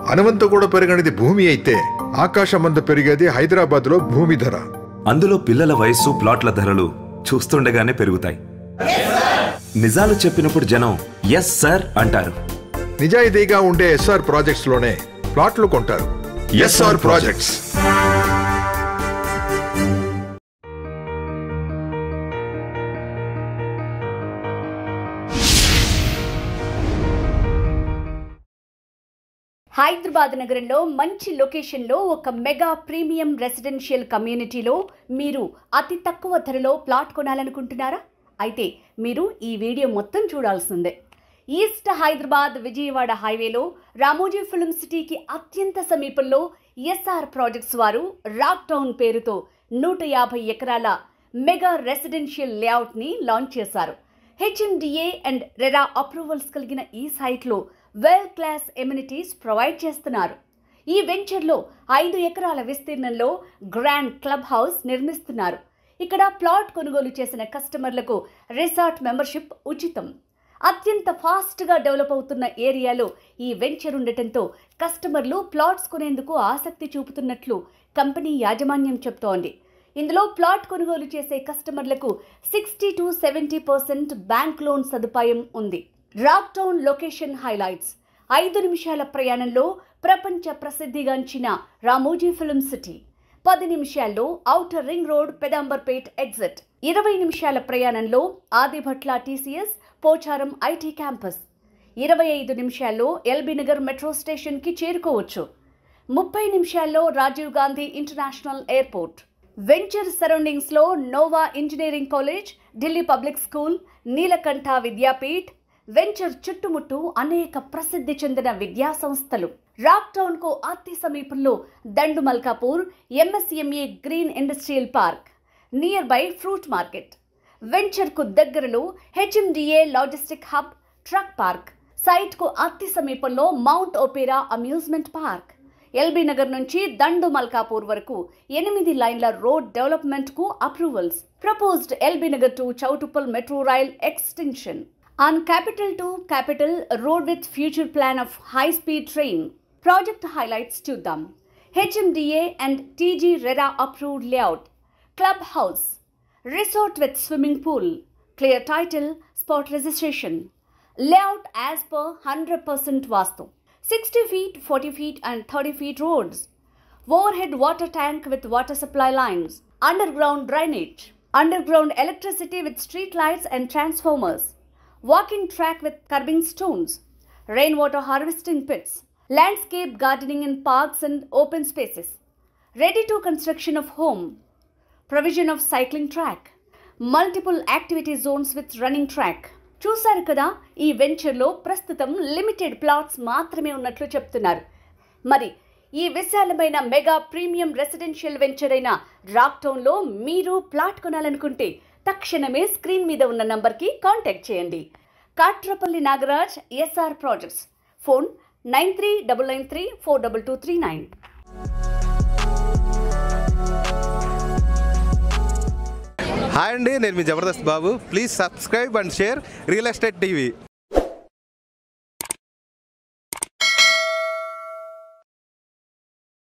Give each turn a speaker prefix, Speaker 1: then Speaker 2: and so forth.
Speaker 1: అనువంత కూడా పెరగనిది భూమి అయితే ఆకాశమంత పెరిగేది హైదరాబాద్ లో భూమి ధర.
Speaker 2: అందులో పిల్లల వయస్సు, ప్లాట్ల ధరలు చూస్తుండగానే పెరుగుతాయి. నిజాలు చెప్పినప్పుడు జనం ఎస్ సార్ అంటారు.
Speaker 1: నిజాయితీగా ఉండే ఎస్ఆర్ ప్రాజెక్ట్స్ లోనే ప్లాట్లు కొంటారు. SR projects.
Speaker 3: హైదరాబాద్ నగరంలో మంచి లొకేషన్లో ఒక మెగా ప్రీమియం రెసిడెన్షియల్ కమ్యూనిటీలో మీరు అతి తక్కువ ధరలో ప్లాట్ కొనాలనుకుంటున్నారా? అయితే మీరు ఈ వీడియో మొత్తం చూడాల్సిందే. ఈస్ట్ హైదరాబాద్ విజయవాడ హైవేలో రామోజీ ఫిల్మ్ సిటీకి అత్యంత సమీపంలో ఎస్ఆర్ ప్రాజెక్ట్స్ వారు రాక్ టౌన్ పేరుతో 150 ఎకరాల మెగా రెసిడెన్షియల్ లేఅవుట్ని లాంచ్ చేశారు. హెచ్ఎండిఏ అండ్ రెరా అప్రూవల్స్ కలిగిన ఈ సైట్లో వెల్ క్లాస్ ఎమ్యూనిటీస్ ప్రొవైడ్ చేస్తున్నారు. ఈ వెంచర్లో 5 ఎకరాల విస్తీర్ణంలో గ్రాండ్ క్లబ్ హౌస్ నిర్మిస్తున్నారు. ఇక్కడ ప్లాట్ కొనుగోలు చేసిన కస్టమర్లకు రిసార్ట్ మెంబర్షిప్ ఉచితం. అత్యంత ఫాస్ట్గా డెవలప్ అవుతున్న ఏరియాలో ఈ వెంచర్ ఉండటంతో కస్టమర్లు ప్లాట్స్ కొనేందుకు ఆసక్తి చూపుతున్నట్లు కంపెనీ యాజమాన్యం చెప్తోంది. ఇందులో ప్లాట్ కొనుగోలు చేసే కస్టమర్లకు 60 to 70% బ్యాంక్ లోన్ సదుపాయం ఉంది. రాక్ టౌన్ లొకేషన్ హైలైట్స్: 5 నిమిషాల ప్రయాణంలో ప్రపంచ ప్రసిద్ధిగాంచిన రామోజీ ఫిల్మ్ సిటీ, 10 నిమిషాల్లో outer ring road Pedamberpet exit, 20 నిమిషాల ప్రయాణంలో Adibhatla TCS Pocharam IT campus, 25 నిమిషాల్లో ఎల్బీ నగర్ మెట్రో స్టేషన్కి చేరుకోవచ్చు, 30 నిమిషాల్లో Rajiv Gandhi international airport. Venture సరౌండింగ్స్లో Nova engineering college, Delhi public school, Neelakantha Vidyapeeth, venture చుట్టుముట్టు అనేక ప్రసిద్ధి చెందిన విద్యా సంస్థలు. రాక్ టౌన్కు అతి సమీపంలో Dandu Malkapur MSME green industrial park, near by fruit market. వెంచర్కు దగ్గరలో HMDA logistic hub, truck park. సైట్కు అతి సమీపంలో mount opera amusement park. LB Nagar నుంచి దండు మల్కాపూర్ వరకు 8 లైన్ల రోడ్ డెవలప్మెంట్కు approvals. Proposed LB Nagar to Choutuppal metro rail extension. On Capital to Capital road with future plan of high-speed train. Project highlights చూద్దాం. HMDA and TG RERA approved layout. Clubhouse. Resort with swimming pool. Clear title, spot registration. Layout as per 100% Vastu. 60 feet, 40 feet and 30 feet roads. Overhead water tank with water supply lines. Underground drainage. Underground electricity with street lights and transformers. Walking track with curbing stones, rainwater harvesting pits, landscape gardening in parks and open spaces, ready to construction of home, provision of cycling track, multiple activity zones with running track. చూసారు కదా, ఈ వెంచర్లో ప్రస్తుతం limited plots మాత్రమే ఉన్నట్లు చెప్తున్నారు. మరి ఈ విశాలమైన మెగా ప్రీమియం రెసిడెన్షియల్ వెంచర్ అయిన రాక్ టౌన్లో మీరు ప్లాట్ కొనాలనుకుంటే తక్షణమే స్క్రీన్ మీద ఉన్న నంబర్కి కాంటాక్ట్ చేయండి. Katrapalli Nagaraj, SR projects. Phone 9399342239.
Speaker 4: Hi అండి, నేను మీ Jabardasth Babu. Please subscribe and share real estate TV.